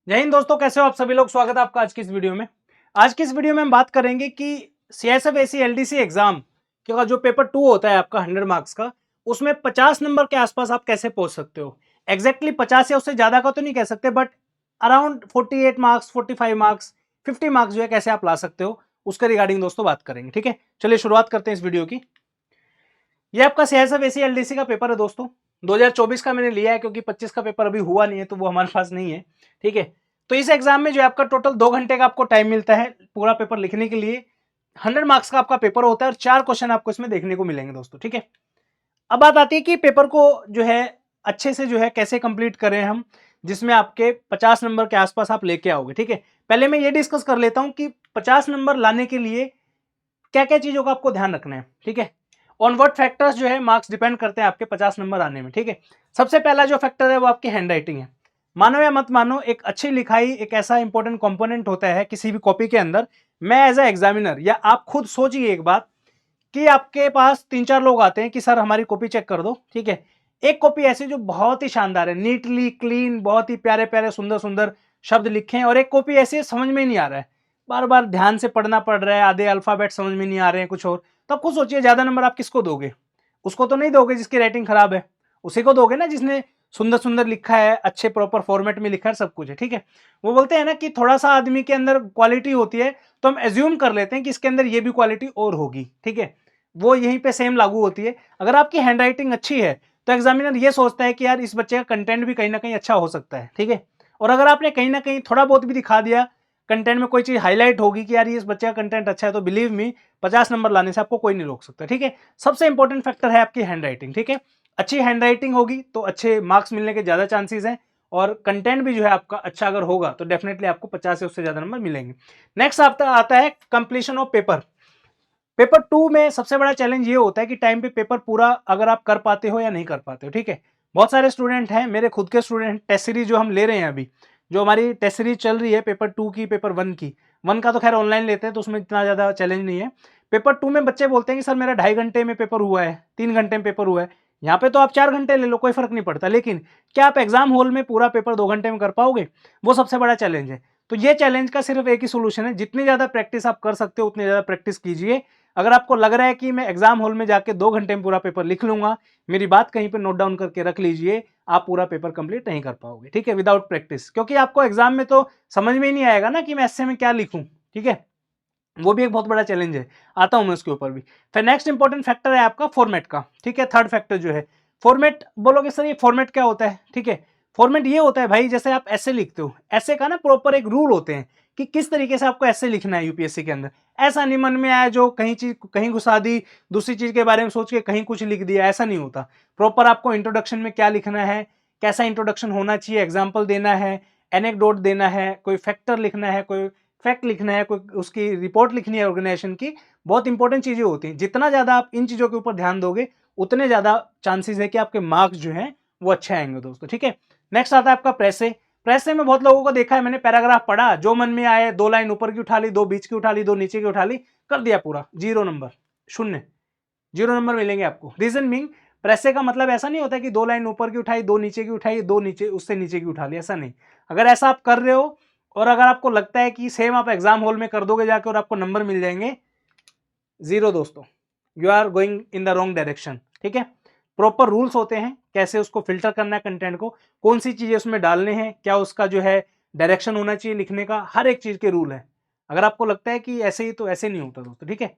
जय हिंद दोस्तों, कैसे हो आप सभी लोग। स्वागत है आपका आज की इस वीडियो में। आज की इस वीडियो में हम बात करेंगे कि सीएसएफ एसी एलडीसी एग्जाम का जो पेपर 2 होता है आपका 100 मार्क्स का, उसमें 50 नंबर के आसपास आप कैसे पहुंच सकते हो। एग्जैक्टली 50 या उससे ज्यादा का तो नहीं कह सकते, but around 48 marks, 45 marks, 50 marks जो है कैसे आप ला सकते हो, उसके रिगार्डिंग दोस्तों बात करेंगे। ठीक है, चलिए शुरुआत करते हैं इस वीडियो की। ये आपका सीएसएफ एसी एलडीसी का पेपर है दोस्तों। 2024 का मैंने लिया है क्योंकि 25 का पेपर अभी हुआ नहीं है, तो वो हमारे पास नहीं है। ठीक है, तो इस एग्जाम में जो आपका टोटल 2 घंटे का आपको टाइम मिलता है पूरा पेपर लिखने के लिए। 100 मार्क्स का आपका पेपर होता है और 4 क्वेश्चन आपको इसमें देखने को मिलेंगे दोस्तों। ठीक है, अब बात आती है कि पेपर को जो है अच्छे से जो है कैसे कंप्लीट करें हम, जिसमें आपके 50 नंबर के आसपास आप लेके आओगे। ठीक है, पहले मैं ये डिस्कस कर लेता हूं कि 50 नंबर लाने के लिए क्या क्या चीजों का आपको ध्यान रखना है। ठीक है, ऑन व्हाट फैक्टर्स जो है मार्क्स डिपेंड करते हैं आपके 50 नंबर आने में। ठीक है, सबसे पहला जो फैक्टर है वो आपकी हैंड राइटिंग है। मानो या मत मानो, एक अच्छी लिखाई एक ऐसा इंपॉर्टेंट कंपोनेंट होता है किसी भी कॉपी के अंदर। मैं एज अ एग्जामिनर, या आप खुद सोचिए एक बात कि आपके पास 3-4 लोग आते हैं कि सर हमारी कॉपी चेक कर दो। ठीक है, एक कॉपी ऐसी जो बहुत ही शानदार है, नीटली क्लीन, बहुत ही प्यारे प्यारे सुंदर सुंदर शब्द लिखे हैं, और एक कॉपी ऐसी है समझ में नहीं आ रहा है, बार बार ध्यान से पढ़ना पड़ रहा है, आधे अल्फाबेट समझ में नहीं आ रहे हैं कुछ और। तो आप खुद सोचिए, ज्यादा नंबर आप किसको दोगे? उसको तो नहीं दोगे जिसकी राइटिंग खराब है, उसी को दोगे ना जिसने सुंदर सुंदर लिखा है, अच्छे प्रॉपर फॉर्मेट में लिखा है, सब कुछ है। ठीक है, वो बोलते हैं ना कि थोड़ा सा आदमी के अंदर क्वालिटी होती है तो हम एज्यूम कर लेते हैं कि इसके अंदर ये भी क्वालिटी और होगी। ठीक है, वो यहीं पे सेम लागू होती है। अगर आपकी हैंड राइटिंग अच्छी है तो एग्जामिनर ये सोचता है कि यार इस बच्चे का कंटेंट भी कहीं ना कहीं अच्छा हो सकता है। ठीक है, और अगर आपने कहीं ना कहीं थोड़ा बहुत भी दिखा दिया, कंटेंट में कोई चीज हाईलाइट होगी कि यार ये इस बच्चे का कंटेंट अच्छा है, तो बिलीव मी 50 नंबर लाने से आपको कोई नहीं रोक सकता। ठीक है, सबसे इंपॉर्टेंट फैक्टर है आपकी हैंड राइटिंग। ठीक है, अच्छी हैंड राइटिंग होगी तो अच्छे मार्क्स मिलने के ज्यादा चांसेस हैं, और कंटेंट भी जो है आपका अच्छा अगर होगा तो डेफिनेटली आपको 50 से उससे ज्यादा नंबर मिलेंगे। नेक्स्ट आता आता है कंप्लीशन ऑफ पेपर। पेपर 2 में सबसे बड़ा चैलेंज ये होता है कि टाइम पे पेपर पूरा अगर आप कर पाते हो या नहीं कर पाते हो। ठीक है, बहुत सारे स्टूडेंट हैं, मेरे खुद के स्टूडेंट, टेस्ट सीरीज जो हम ले रहे हैं अभी, जो हमारी टेस्ट सीरीज चल रही है पेपर 2 की, पेपर 1 की। 1 का तो खैर ऑनलाइन लेते हैं तो उसमें इतना ज्यादा चैलेंज नहीं है। पेपर 2 में बच्चे बोलते हैं कि सर मेरा 2.5 घंटे में पेपर हुआ है, 3 घंटे में पेपर हुआ है। यहाँ पे तो आप 4 घंटे ले लो, कोई फर्क नहीं पड़ता, लेकिन क्या आप एग्जाम हॉल में पूरा पेपर 2 घंटे में कर पाओगे? वो सबसे बड़ा चैलेंज है। तो ये चैलेंज का सिर्फ एक ही सोल्यूशन है, जितनी ज्यादा प्रैक्टिस आप कर सकते हो उतनी ज्यादा प्रैक्टिस कीजिए। अगर आपको लग रहा है कि मैं एग्जाम हॉल में जाके 2 घंटे में पूरा पेपर लिख लूंगा, मेरी बात कहीं पे नोट डाउन करके रख लीजिए, आप पूरा पेपर कंप्लीट नहीं कर पाओगे। ठीक है, विदाउट प्रैक्टिस, क्योंकि आपको एग्जाम में तो समझ में ही नहीं आएगा ना कि मैं ऐसे में क्या लिखूं। ठीक है, वो भी एक बहुत बड़ा चैलेंज है, आता हूं मैं उसके ऊपर भी। फिर नेक्स्ट इंपॉर्टेंट फैक्टर है आपका फॉर्मेट का। ठीक है, थर्ड फैक्टर जो है फॉर्मेट। बोलोगे सर ये फॉर्मेट क्या होता है? ठीक है, फॉर्मेट ये होता है भाई, जैसे आप ऐसे लिखते हो, ऐसे का ना प्रॉपर एक रूल होते हैं कि किस तरीके से आपको ऐसे लिखना है यूपीएससी के अंदर। ऐसा नहीं मन में आया जो कहीं चीज कहीं घुसा दी, दूसरी चीज के बारे में सोच के कहीं कुछ लिख दिया, ऐसा नहीं होता। प्रॉपर आपको इंट्रोडक्शन में क्या लिखना है, कैसा इंट्रोडक्शन होना चाहिए, एग्जाम्पल देना है, एनेक्डोट देना है, कोई फैक्टर लिखना है, कोई फैक्ट लिखना है, कोई उसकी रिपोर्ट लिखनी है ऑर्गेनाइजेशन की। बहुत इंपॉर्टेंट चीजें होती हैं, जितना ज्यादा आप इन चीजों के ऊपर ध्यान दोगे उतने ज्यादा चांसेस है कि आपके मार्क्स जो हैं वो अच्छे आएंगे दोस्तों। ठीक है, नेक्स्ट आता है आपका प्रेसे। प्रेसे में बहुत लोगों को देखा है मैंने, पैराग्राफ पढ़ा, जो मन में आए 2 लाइन ऊपर की उठा ली, 2 बीच की उठा ली, 2 नीचे की उठा ली, कर दिया पूरा, 0 नंबर, शून्य, 0 नंबर मिलेंगे आपको। रीजन मीन, प्रेसे का मतलब ऐसा नहीं होता कि 2 लाइन ऊपर की उठाई, 2 नीचे की उठाई, 2 नीचे उससे नीचे की उठा ली, ऐसा नहीं। अगर ऐसा आप कर रहे हो और अगर आपको लगता है कि सेम आप एग्जाम हॉल में कर दोगे जाके और आपको नंबर मिल जाएंगे, 0 दोस्तों, you are going in the wrong direction. ठीक है, प्रॉपर रूल्स होते हैं कैसे उसको फिल्टर करना है, कंटेंट को कौन सी चीजें उसमें डालने हैं, क्या उसका जो है डायरेक्शन होना चाहिए लिखने का, हर एक चीज के रूल है। अगर आपको लगता है कि ऐसे ही, तो ऐसे नहीं होता दोस्तों। ठीक है,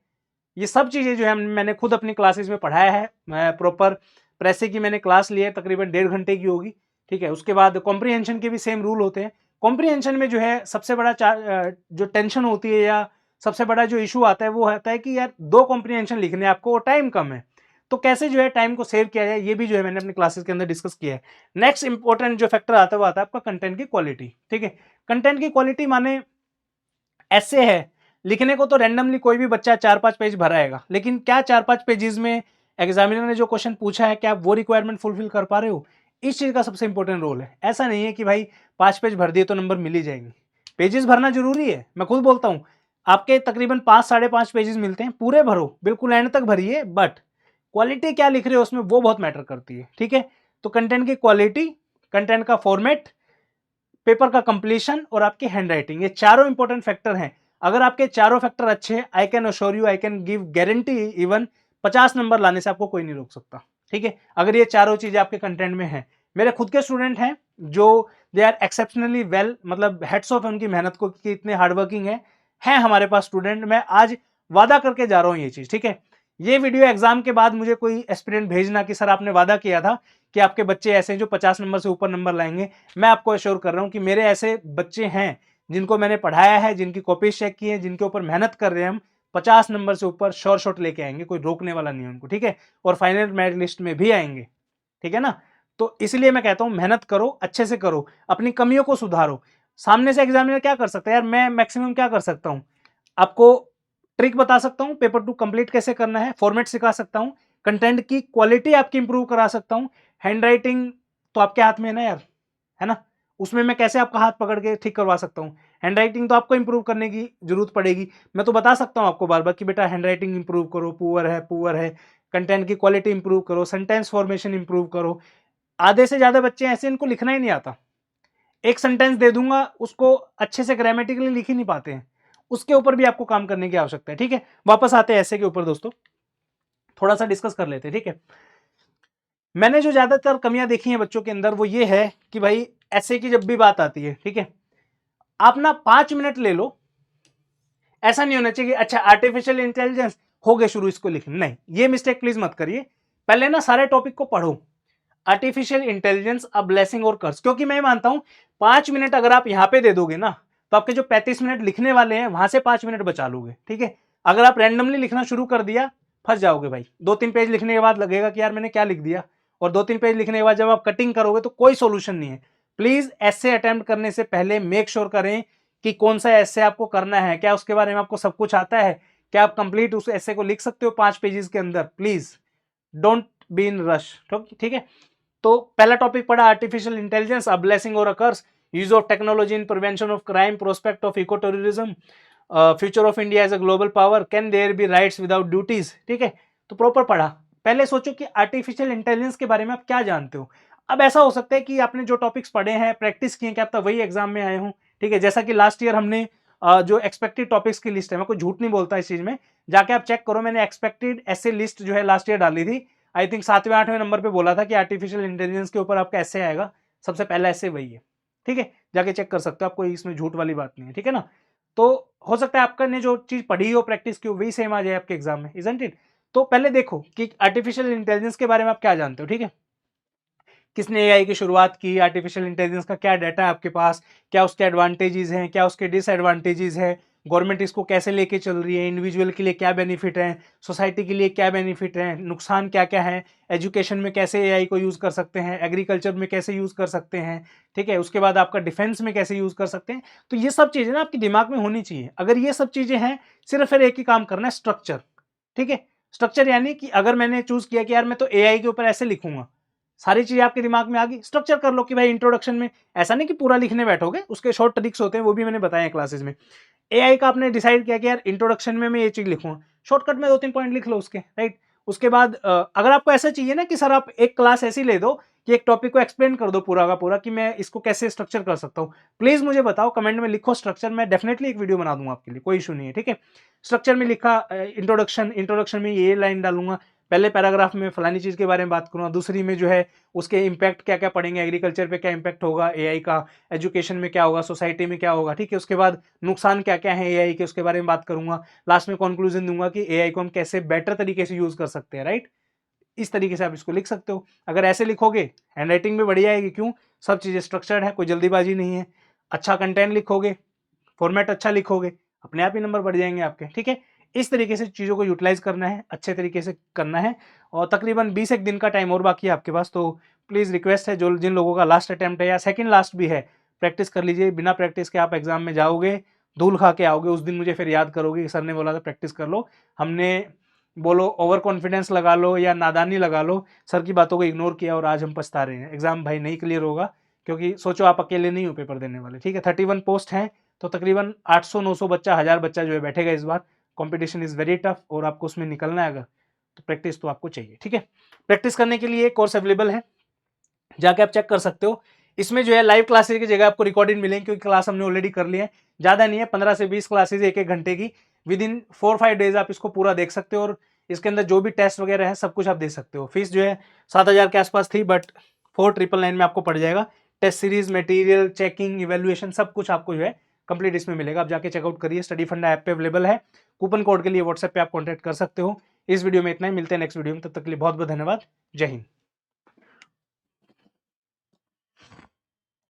ये सब चीजें जो है मैंने खुद अपनी क्लासेस में पढ़ाया है। मैं प्रॉपर प्रेसे की मैंने क्लास ली है, तकरीबन 1.5 घंटे की होगी। ठीक है, उसके बाद कॉम्प्रीहेंशन के भी सेम रूल होते हैं। कॉम्प्रीहेंशन में जो है सबसे बड़ा जो टेंशन होती है या सबसे बड़ा जो इशू आता है वो आता है कि यार 2 कॉम्प्रीहेंशन लिखने हैं आपको और टाइम कम है, तो कैसे जो है टाइम को सेव किया जाए, ये भी जो है मैंने अपनी क्लासेस के अंदर डिस्कस किया है। नेक्स्ट इंपॉर्टेंट जो फैक्टर आता है वो आता है आपका कंटेंट की क्वालिटी। ठीक है, कंटेंट की क्वालिटी माने ऐसे है, लिखने को तो रैंडमली कोई भी बच्चा 4-5 पेज भराएगा, लेकिन क्या 4-5 पेजेस में एग्जामिनर ने जो क्वेश्चन पूछा है क्या आप वो रिक्वायरमेंट फुलफिल कर पा रहे हो? इस चीज का सबसे इंपॉर्टेंट रोल है। ऐसा नहीं है कि भाई 5 पेज भर दिए तो नंबर मिल ही जाएंगे, पेजेस भरना जरूरी है। मैं खुद बोलता हूं, आपके तकरीबन 5-5.5 पेजेस मिलते हैं, पूरे भरो, बिल्कुल एंड तक भरिए, बट क्वालिटी क्या लिख रहे हो उसमें वो बहुत मैटर करती है। ठीक है, तो कंटेंट की क्वालिटी, कंटेंट का फॉर्मेट, पेपर का कंप्लीशन और आपकी हैंड राइटिंग, ये चारों इंपॉर्टेंट फैक्टर हैं। अगर आपके चारों फैक्टर अच्छे हैं, I can assure you, I can give guarantee even 50 number लाने से आपको कोई नहीं रोक सकता। ठीक है, अगर ये चारों चीजें आपके कंटेंट में हैं। मेरे खुद के स्टूडेंट हैं जो दे आर एक्सेप्शनली वेल, मतलब हेड्स ऑफ है उनकी मेहनत को कि इतने हार्डवर्किंग है हमारे पास स्टूडेंट। मैं आज वादा करके जा रहा हूं ये चीज। ठीक है, ये वीडियो एग्जाम के बाद मुझे कोई एस्पिरेंट भेजना कि सर आपने वादा किया था कि आपके बच्चे ऐसे हैं जो 50 नंबर से ऊपर नंबर लाएंगे। मैं आपको एश्योर कर रहा हूं कि मेरे ऐसे बच्चे हैं जिनको मैंने पढ़ाया है, जिनकी कॉपीज चेक की है, जिनके ऊपर मेहनत कर रहे हैं हम, 50 नंबर से ऊपर श्योर शॉट लेके आएंगे, कोई रोकने वाला नहीं है उनको। ठीक है, और फाइनल मेरिट लिस्ट में भी आएंगे। ठीक है ना, तो इसलिए मैं कहता हूं मेहनत करो, अच्छे से करो, अपनी कमियों को सुधारो। सामने से एग्जामिनर क्या कर सकता है यार, मैं मैक्सिमम क्या कर सकता हूं, आपको ट्रिक बता सकता हूं, पेपर 2 कंप्लीट कैसे करना है, फॉर्मेट सिखा सकता हूं, कंटेंट की क्वालिटी आपकी इंप्रूव करा सकता हूं। हैंड राइटिंग तो आपके हाथ में है ना यार, है ना, उसमें मैं कैसे आपका हाथ पकड़ के ठीक करवा सकता हूं। हैंड राइटिंग तो आपको इंप्रूव करने की जरूरत पड़ेगी। मैं तो बता सकता हूं आपको बार बार कि बेटा हैंड राइटिंग इंप्रूव करो, पुअर है, कंटेंट की क्वालिटी इंप्रूव करो, सेंटेंस फॉर्मेशन इंप्रूव करो। आधे से ज्यादा बच्चे ऐसे इनको लिखना ही नहीं आता, एक सेंटेंस दे दूंगा उसको अच्छे से ग्रामेटिकली लिख ही नहीं पाते हैं। उसके ऊपर भी आपको काम करने की आवश्यकता है। ठीक है, वापस आते हैं ऐसे के ऊपर दोस्तों, थोड़ा सा डिस्कस कर लेते हैं। ठीक है, मैंने जो ज्यादातर कमियां देखी हैं बच्चों के अंदर वो ये है कि भाई ऐसे की जब भी बात आती है, ठीक है, आप ना 5 मिनट ले लो। ऐसा नहीं होना चाहिए कि अच्छा आर्टिफिशियल इंटेलिजेंस हो गए शुरू इसको लिखने, नहीं, ये मिस्टेक प्लीज मत करिए। पहले ना सारे टॉपिक को पढ़ो, आर्टिफिशियल इंटेलिजेंस अ ब्लेसिंग और कर्स, क्योंकि मैं मानता हूं 5 मिनट अगर आप यहां पे दे दोगे ना तो आपके जो 35 मिनट लिखने वाले हैं वहां से 5 मिनट बचा लोगे। ठीक है, अगर आप रैंडमली लिखना शुरू कर दिया फंस जाओगे भाई। 2-3 पेज लिखने के बाद लगेगा कि यार मैंने क्या लिख दिया, और 2-3 पेज लिखने के बाद जब आप कटिंग करोगे तो कोई सोल्यूशन नहीं है। प्लीज ऐसे अटेम्प्ट करने से पहले मेक श्योर करें कि कौन सा ऐसे आपको करना है, क्या उसके बारे में आपको सब कुछ आता है, क्या आप कंप्लीट उस ऐसे को लिख सकते हो 5 पेजेस के अंदर। Please don't be in rush. ठीक है, तो पहला टॉपिक पढ़ा आर्टिफिशियल इंटेलिजेंस, अ ब्लेसिंग और a curse, use of technology in prevention of crime, prospect of eco terrorism, future of India as a global power, can there be rights without duties. ठीक है, तो proper पढ़ा। पहले सोचो कि artificial intelligence के बारे में आप क्या जानते हो। अब ऐसा हो सकता है कि आपने जो टॉपिक्स पढ़े हैं, प्रैक्टिस किए, क्या पता वही एग्जाम में आए हों। ठीक है, जैसा कि लास्ट ईयर हमने जो एक्सपेक्टेड टॉपिक्स की लिस्ट है, मैं कोई झूठ नहीं बोलता इस चीज में, जाके आप चेक करो, मैंने एक्सपेक्टेड ऐसे लिस्ट जो है लास्ट ईयर डाली थी। आई थिंक 7वें 8वें नंबर पे बोला था कि आर्टिफिशियल इंटेलिजेंस के ऊपर आपका ऐसे आएगा, सबसे पहला ऐसे वही है। ठीक है, जाके चेक कर सकते हो, आप कोई इसमें झूठ वाली बात नहीं है। ठीक है ना, तो हो सकता है आपका ने जो चीज पढ़ी हो, प्रैक्टिस की हो, वही सेम आ जाए आपके एग्जाम में, इजंट इट। तो पहले देखो कि आर्टिफिशियल इंटेलिजेंस के बारे में आप क्या जानते हो। ठीक है, किसने एआई की शुरुआत की, आर्टिफिशियल इंटेलिजेंस का क्या डाटा है आपके पास, क्या उसके एडवांटेजेस हैं, क्या उसके डिसएडवांटेजेस है, गवर्नमेंट इसको कैसे लेके चल रही है, इंडिविजुअल के लिए क्या बेनिफिट है, सोसाइटी के लिए क्या बेनिफिट है, नुकसान क्या क्या है, एजुकेशन में कैसे एआई को यूज कर सकते हैं, एग्रीकल्चर में कैसे यूज कर सकते हैं। ठीक है, उसके बाद आपका डिफेंस में कैसे यूज कर सकते हैं। तो ये सब चीजें ना आपके दिमाग में होनी चाहिए। अगर ये सब चीजें हैं, सिर्फ फिर एक ही काम करना है, स्ट्रक्चर। ठीक है, स्ट्रक्चर यानी कि अगर मैंने चूज किया कि यार मैं तो एआई के ऊपर ऐसे लिखूंगा, सारी चीजें आपके दिमाग में आ गई, स्ट्रक्चर कर लो कि भाई इंट्रोडक्शन में, ऐसा नहीं कि पूरा लिखने बैठोगे, उसके शॉर्ट ट्रिक्स होते हैं, वो भी मैंने बताया क्लासेस में। एआई का आपने डिसाइड किया कि यार इंट्रोडक्शन में मैं ये चीज लिखूंगा, शॉर्टकट में 2-3 पॉइंट लिख लो उसके, राइट। उसके बाद अगर आपको ऐसा चाहिए ना कि सर आप एक क्लास ऐसी ले दो कि एक टॉपिक को एक्सप्लेन कर दो पूरा का पूरा, कि मैं इसको कैसे स्ट्रक्चर कर सकता हूँ, प्लीज मुझे बताओ, कमेंट में लिखो स्ट्रक्चर, मैं डेफिनेटली एक वीडियो बना दूंगा आपके लिए, कोई इशू नहीं है। ठीक है, स्ट्रक्चर में लिखा इंट्रोडक्शन में ये लाइन डालूंगा, पहले पैराग्राफ में फलानी चीज के बारे में बात करूंगा, दूसरी में जो है उसके इंपैक्ट क्या क्या पड़ेंगे, एग्रीकल्चर पे क्या इंपैक्ट होगा एआई का, एजुकेशन में क्या होगा, सोसाइटी में क्या होगा। ठीक है, उसके बाद नुकसान क्या क्या है एआई के, उसके बारे में बात करूंगा, लास्ट में कंक्लूजन दूंगा कि एआई को हम कैसे बेटर तरीके से यूज कर सकते हैं, राइट। इस तरीके से आप इसको लिख सकते हो। अगर ऐसे लिखोगे हैंड राइटिंग भी बढ़िया आएगी, क्यों, सब चीजें स्ट्रक्चर्ड है, कोई जल्दीबाजी नहीं है। अच्छा कंटेंट लिखोगे, फॉर्मेट अच्छा लिखोगे, अपने आप ही नंबर बढ़ जाएंगे आपके। ठीक है, इस तरीके से चीज़ों को यूटिलाइज करना है, अच्छे तरीके से करना है। और तकरीबन 20 दिन का टाइम और बाकी है आपके पास, तो प्लीज़ रिक्वेस्ट है, जो जिन लोगों का लास्ट अटैम्प्ट है या सेकंड लास्ट भी है, प्रैक्टिस कर लीजिए। बिना प्रैक्टिस के आप एग्जाम में जाओगे, धूल खा के आओगे, उस दिन मुझे फिर याद करोगे कि सर ने बोला था प्रैक्टिस कर लो, हमने बोलो ओवर कॉन्फिडेंस लगा लो या नादानी लगा लो, सर की बातों को इग्नोर किया और आज हम पछता रहे हैं। एग्जाम भाई नहीं क्लियर होगा, क्योंकि सोचो आप अकेले नहीं हो पेपर देने वाले। ठीक है, 31 पोस्ट हैं, तो तकरीबन 800-900 बच्चा, 1000 बच्चा जो है बैठेगा इस बार। कंपटीशन इज वेरी टफ, और आपको उसमें निकलना है अगर, तो प्रैक्टिस तो आपको चाहिए। ठीक है, प्रैक्टिस करने के लिए कोर्स अवेलेबल है, जाके आप चेक कर सकते हो। इसमें जो है लाइव क्लासेस की जगह आपको रिकॉर्डेड मिलेंगे, क्योंकि क्लास हमने ऑलरेडी कर ली है, ज़्यादा नहीं है, 15 से 20 क्लासेज एक घंटे की, विद इन 4-5 डेज आप इसको पूरा देख सकते हो, और इसके अंदर जो भी टेस्ट वगैरह है सब कुछ आप दे सकते हो। फीस जो है 7,000 के आसपास थी, बट 4,999 में आपको पड़ जाएगा। Test series, material, checking, evaluation सब कुछ आपको जो है कंप्लीट इसमें मिलेगा। आप जाके चेकआउट करिए, स्टडी फंडा ऐप पे अवेलेबल है। कूपन कोड के लिए व्हाट्सएप पे आप कॉन्टैक्ट कर सकते हो। इस वीडियो में इतना ही, मिलते हैं नेक्स्ट वीडियो में, तब तक के लिए बहुत बहुत धन्यवाद। जय हिंद।